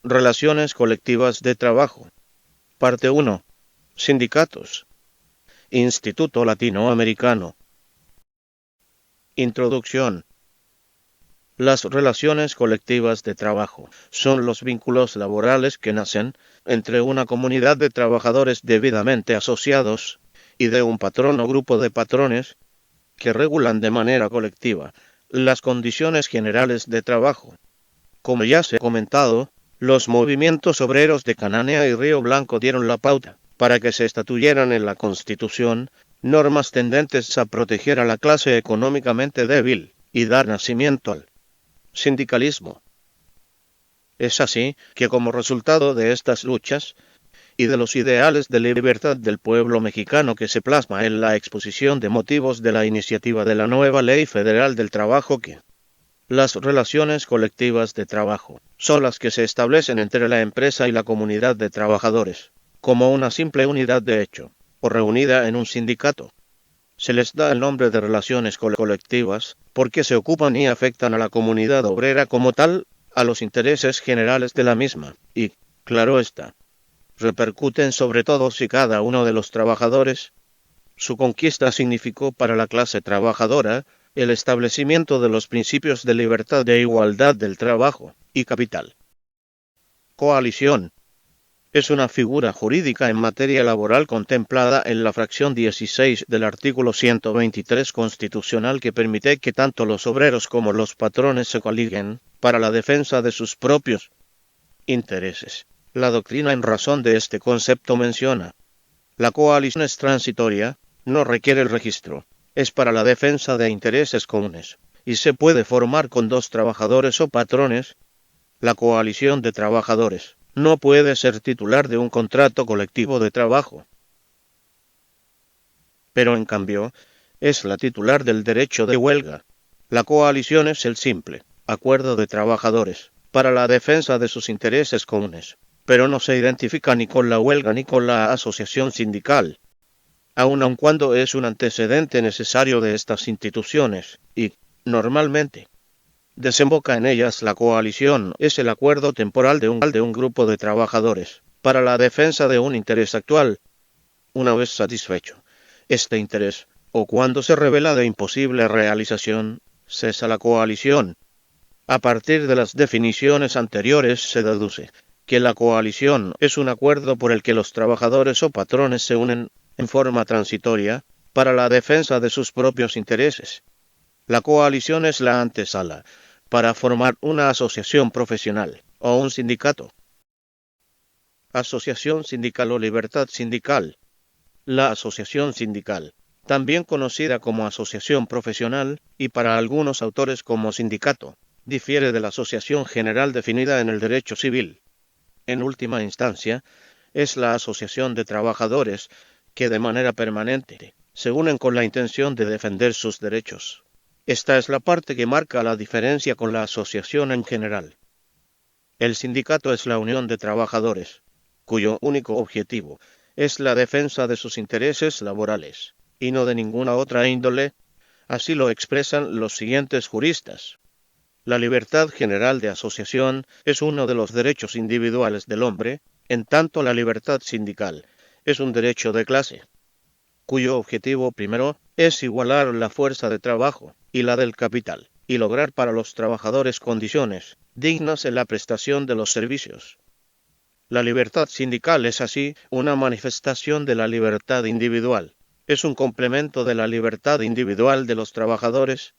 Relaciones colectivas de trabajo. Parte 1. Sindicatos. Instituto Latinoamericano. Introducción. Las relaciones colectivas de trabajo son los vínculos laborales que nacen entre una comunidad de trabajadores debidamente asociados y de un patrón o grupo de patrones que regulan de manera colectiva las condiciones generales de trabajo. Como ya se ha comentado, los movimientos obreros de Cananea y Río Blanco dieron la pauta para que se estatuyeran en la Constitución normas tendentes a proteger a la clase económicamente débil y dar nacimiento al sindicalismo. Es así que como resultado de estas luchas y de los ideales de libertad del pueblo mexicano que se plasma en la exposición de motivos de la iniciativa de la nueva Ley Federal del Trabajo, que las relaciones colectivas de trabajo son las que se establecen entre la empresa y la comunidad de trabajadores, como una simple unidad de hecho, o reunida en un sindicato. Se les da el nombre de relaciones colectivas porque se ocupan y afectan a la comunidad obrera como tal, a los intereses generales de la misma, y, claro está, repercuten sobre todos y cada uno de los trabajadores. Su conquista significó para la clase trabajadora el establecimiento de los principios de libertad e igualdad del trabajo y capital. Coalición. Es una figura jurídica en materia laboral contemplada en la fracción 16 del artículo 123 constitucional que permite que tanto los obreros como los patrones se coaliguen para la defensa de sus propios intereses. La doctrina en razón de este concepto menciona: la coalición es transitoria, no requiere el registro, es para la defensa de intereses comunes, y se puede formar con dos trabajadores o patrones. La coalición de trabajadores no puede ser titular de un contrato colectivo de trabajo, pero en cambio es la titular del derecho de huelga. La coalición es el simple acuerdo de trabajadores para la defensa de sus intereses comunes, pero no se identifica ni con la huelga ni con la asociación sindical, aun cuando es un antecedente necesario de estas instituciones, y, normalmente, desemboca en ellas. La coalición es el acuerdo temporal de un grupo de trabajadores para la defensa de un interés actual. Una vez satisfecho este interés, o cuando se revela de imposible realización, cesa la coalición. A partir de las definiciones anteriores se deduce que la coalición es un acuerdo por el que los trabajadores o patrones se unen en forma transitoria para la defensa de sus propios intereses. La coalición es la antesala para formar una asociación profesional o un sindicato. Asociación sindical o libertad sindical. La asociación sindical, también conocida como asociación profesional y para algunos autores como sindicato, difiere de la asociación general definida en el derecho civil. En última instancia, es la asociación de trabajadores que de manera permanente se unen con la intención de defender sus derechos. Esta es la parte que marca la diferencia con la asociación en general. El sindicato es la unión de trabajadores, cuyo único objetivo es la defensa de sus intereses laborales, y no de ninguna otra índole. Así lo expresan los siguientes juristas: la libertad general de asociación es uno de los derechos individuales del hombre, en tanto la libertad sindical es un derecho de clase, cuyo objetivo primero es igualar la fuerza de trabajo y la del capital, y lograr para los trabajadores condiciones dignas en la prestación de los servicios. La libertad sindical es así una manifestación de la libertad individual, es un complemento de la libertad individual de los trabajadores.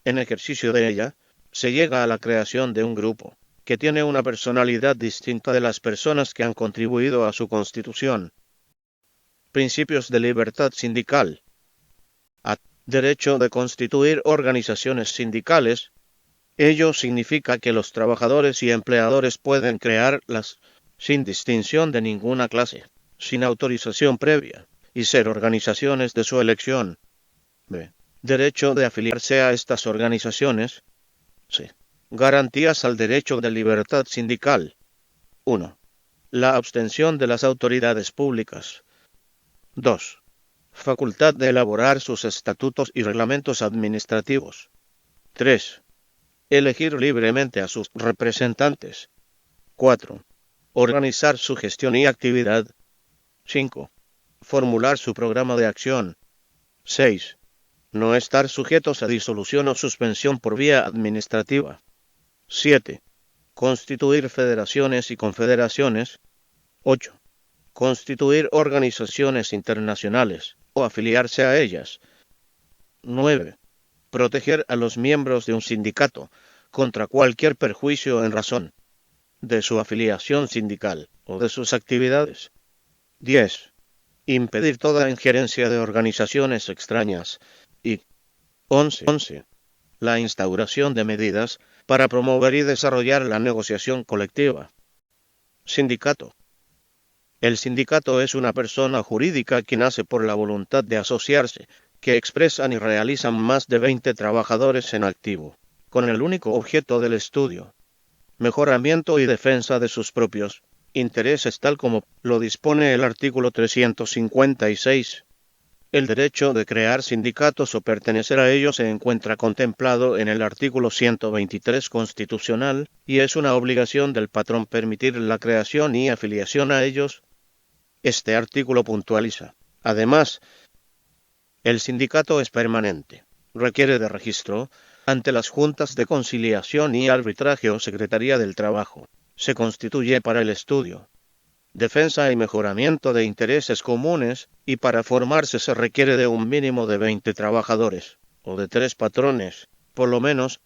En ejercicio de ella, se llega a la creación de un grupo, que tiene una personalidad distinta de las personas que han contribuido a su constitución. Principios de libertad sindical. Derecho de constituir organizaciones sindicales. Ello significa que los trabajadores y empleadores pueden crearlas sin distinción de ninguna clase, sin autorización previa, y ser organizaciones de su elección. B. Derecho de afiliarse a estas organizaciones. C. Garantías al derecho de libertad sindical. 1. La abstención de las autoridades públicas. 2. Facultad de elaborar sus estatutos y reglamentos administrativos. 3. Elegir libremente a sus representantes. 4. Organizar su gestión y actividad. 5. Formular su programa de acción. 6. No estar sujetos a disolución o suspensión por vía administrativa. 7. Constituir federaciones y confederaciones. 8. Constituir organizaciones internacionales o afiliarse a ellas. 9. Proteger a los miembros de un sindicato contra cualquier perjuicio en razón de su afiliación sindical o de sus actividades. 10. Impedir toda injerencia de organizaciones extrañas. Y 11. La instauración de medidas para promover y desarrollar la negociación colectiva. Sindicato. El sindicato es una persona jurídica que nace por la voluntad de asociarse, que expresan y realizan más de 20 trabajadores en activo, con el único objeto del estudio, mejoramiento y defensa de sus propios intereses tal como lo dispone el artículo 356. El derecho de crear sindicatos o pertenecer a ellos se encuentra contemplado en el artículo 123 constitucional y es una obligación del patrón permitir la creación y afiliación a ellos. Este artículo puntualiza. Además, el sindicato es permanente, requiere de registro ante las juntas de conciliación y arbitraje o Secretaría del Trabajo. Se constituye para el estudio, defensa y mejoramiento de intereses comunes, y para formarse se requiere de un mínimo de 20 trabajadores, o de 3 patrones, por lo menos.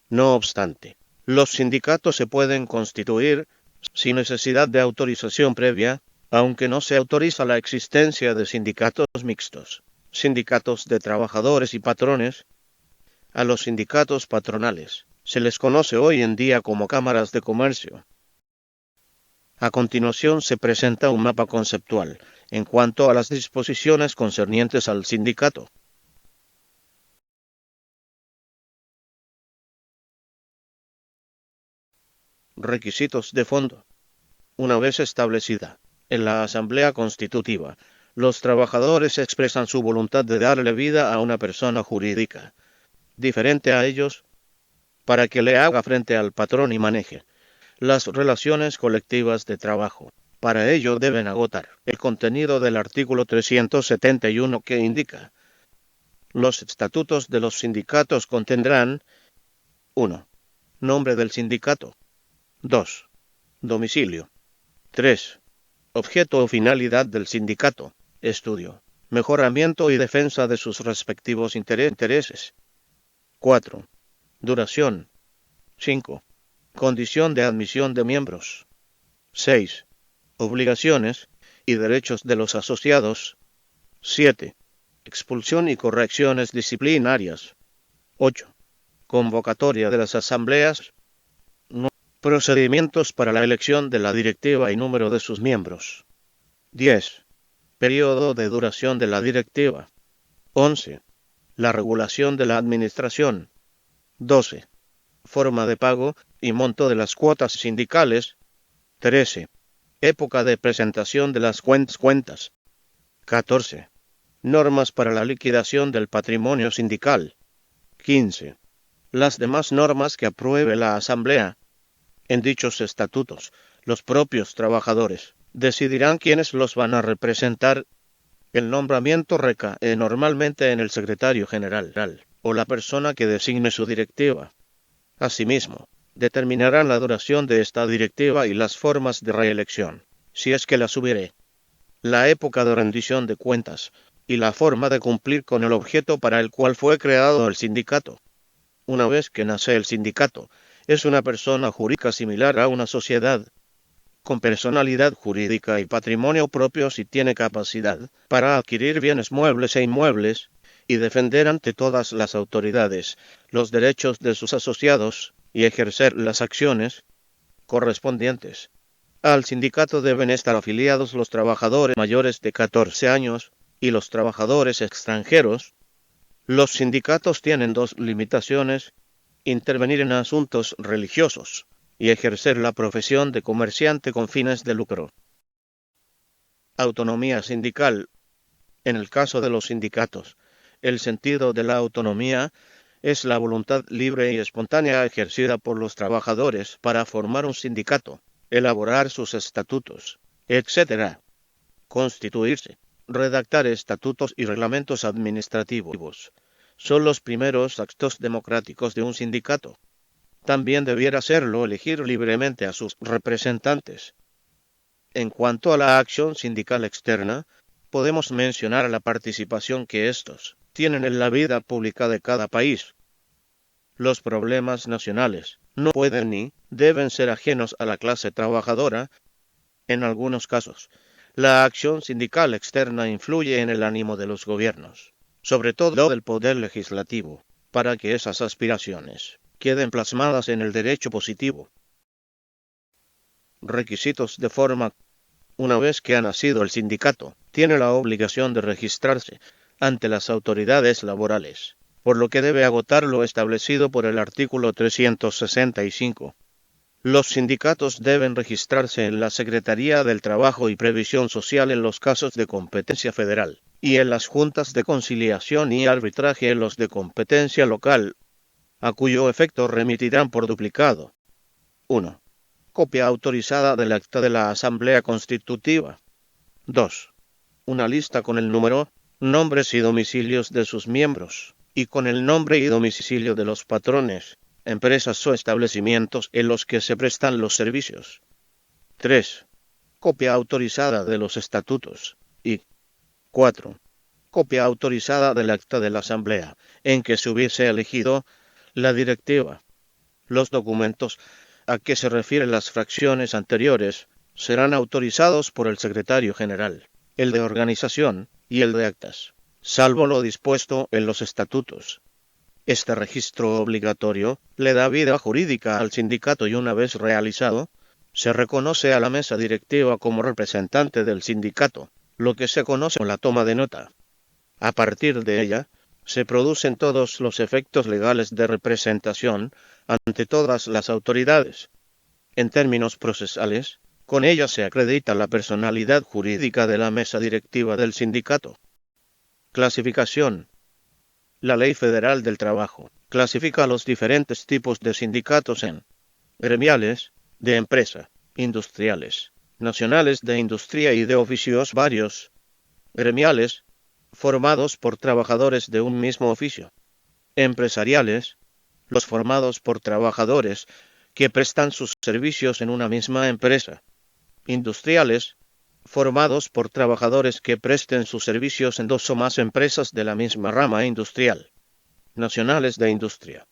No obstante, los sindicatos se pueden constituir sin necesidad de autorización previa, aunque no se autoriza la existencia de sindicatos mixtos, sindicatos de trabajadores y patrones. A los sindicatos patronales se les conoce hoy en día como cámaras de comercio. A continuación se presenta un mapa conceptual en cuanto a las disposiciones concernientes al sindicato. Requisitos de fondo. Una vez establecida en la Asamblea Constitutiva, los trabajadores expresan su voluntad de darle vida a una persona jurídica diferente a ellos para que le haga frente al patrón y maneje las relaciones colectivas de trabajo. Para ello deben agotar el contenido del artículo 371 que indica: los estatutos de los sindicatos contendrán: 1. Nombre del sindicato. 2. Domicilio. 3. Objeto o finalidad del sindicato. Estudio, mejoramiento y defensa de sus respectivos intereses. 4. Duración. 5. Condición de admisión de miembros. 6. Obligaciones y derechos de los asociados. 7. Expulsión y correcciones disciplinarias. 8. Convocatoria de las asambleas. 9. Procedimientos para la elección de la directiva y número de sus miembros. 10. Periodo de duración de la directiva. 11. La regulación de la administración. 12. Forma de pago y monto de las cuotas sindicales. 13. Época de presentación de las cuentas. 14. Normas para la liquidación del patrimonio sindical. 15. Las demás normas que apruebe la Asamblea. En dichos estatutos, los propios trabajadores decidirán quiénes los van a representar. El nombramiento recae normalmente en el secretario general o la persona que designe su directiva. Asimismo, determinarán la duración de esta directiva y las formas de reelección, si es que las hubiere, la época de rendición de cuentas y la forma de cumplir con el objeto para el cual fue creado el sindicato. Una vez que nace el sindicato, es una persona jurídica similar a una sociedad, con personalidad jurídica y patrimonio propio si tiene capacidad para adquirir bienes muebles e inmuebles y defender ante todas las autoridades los derechos de sus asociados y ejercer las acciones correspondientes. Al sindicato deben estar afiliados los trabajadores mayores de 14 años y los trabajadores extranjeros. Los sindicatos tienen 2 limitaciones: intervenir en asuntos religiosos y ejercer la profesión de comerciante con fines de lucro. Autonomía sindical. En el caso de los sindicatos, el sentido de la autonomía es la voluntad libre y espontánea ejercida por los trabajadores para formar un sindicato, elaborar sus estatutos, etc. Constituirse, redactar estatutos y reglamentos administrativos. Son los primeros actos democráticos de un sindicato. También debiera serlo elegir libremente a sus representantes. En cuanto a la acción sindical externa, podemos mencionar la participación que estos tienen en la vida pública de cada país. Los problemas nacionales no pueden ni deben ser ajenos a la clase trabajadora. En algunos casos, la acción sindical externa influye en el ánimo de los gobiernos, sobre todo del poder legislativo, para que esas aspiraciones queden plasmadas en el derecho positivo. Requisitos de forma. Una vez que ha nacido el sindicato, tiene la obligación de registrarse ante las autoridades laborales, por lo que debe agotar lo establecido por el artículo 365. Los sindicatos deben registrarse en la Secretaría del Trabajo y Previsión Social en los casos de competencia federal, y en las juntas de conciliación y arbitraje en los de competencia local, a cuyo efecto remitirán por duplicado. 1. Copia autorizada del acta de la Asamblea Constitutiva. 2. Una lista con el número, nombres y domicilios de sus miembros, y con el nombre y domicilio de los patrones, empresas o establecimientos en los que se prestan los servicios. 3. Copia autorizada de los estatutos. Y 4. Copia autorizada del acta de la Asamblea, en que se hubiese elegido la directiva. Los documentos a que se refieren las fracciones anteriores serán autorizados por el secretario general, el de organización y el de actas, salvo lo dispuesto en los estatutos. Este registro obligatorio le da vida jurídica al sindicato y una vez realizado, se reconoce a la mesa directiva como representante del sindicato, lo que se conoce como la toma de nota. A partir de ella, se producen todos los efectos legales de representación ante todas las autoridades. En términos procesales, con ella se acredita la personalidad jurídica de la mesa directiva del sindicato. Clasificación. La Ley Federal del Trabajo clasifica los diferentes tipos de sindicatos en gremiales, de empresa, industriales, nacionales de industria y de oficios varios, gremiales, formados por trabajadores de un mismo oficio, empresariales, los formados por trabajadores que prestan sus servicios en una misma empresa, industriales, formados por trabajadores que presten sus servicios en dos o más empresas de la misma rama industrial, nacionales de industria,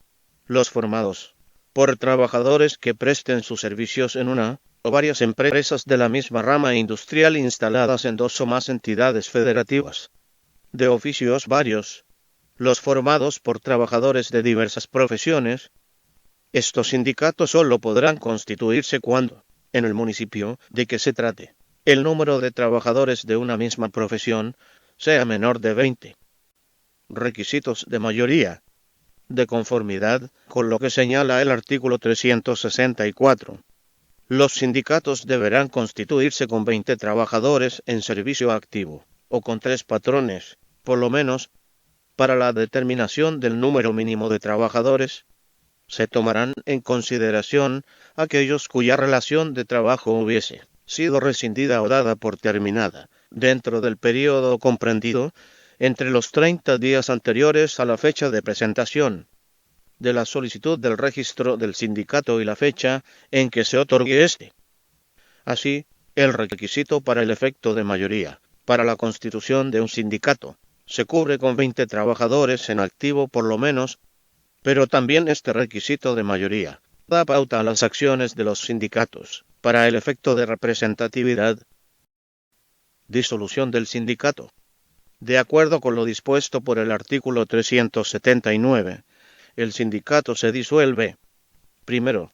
los formados por trabajadores que presten sus servicios en una o varias empresas de la misma rama industrial instaladas en dos o más entidades federativas, de oficios varios, los formados por trabajadores de diversas profesiones. Estos sindicatos solo podrán constituirse cuando, en el municipio de que se trate, el número de trabajadores de una misma profesión sea menor de 20. Requisitos de mayoría. De conformidad con lo que señala el artículo 364. Los sindicatos deberán constituirse con 20 trabajadores en servicio activo, o con 3 patrones, por lo menos. Para la determinación del número mínimo de trabajadores, se tomarán en consideración aquellos cuya relación de trabajo hubiese sido rescindida o dada por terminada, dentro del período comprendido entre los 30 días anteriores a la fecha de presentación de la solicitud del registro del sindicato y la fecha en que se otorgue este. Así, el requisito para el efecto de mayoría para la constitución de un sindicato se cubre con 20 trabajadores en activo por lo menos, pero también este requisito de mayoría da pauta a las acciones de los sindicatos para el efecto de representatividad. Disolución del sindicato. De acuerdo con lo dispuesto por el artículo 379, el sindicato se disuelve, primero,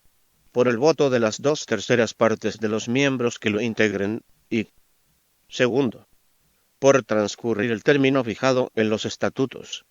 por el voto de las 2/3 partes de los miembros que lo integren y, segundo, por transcurrir el término fijado en los estatutos.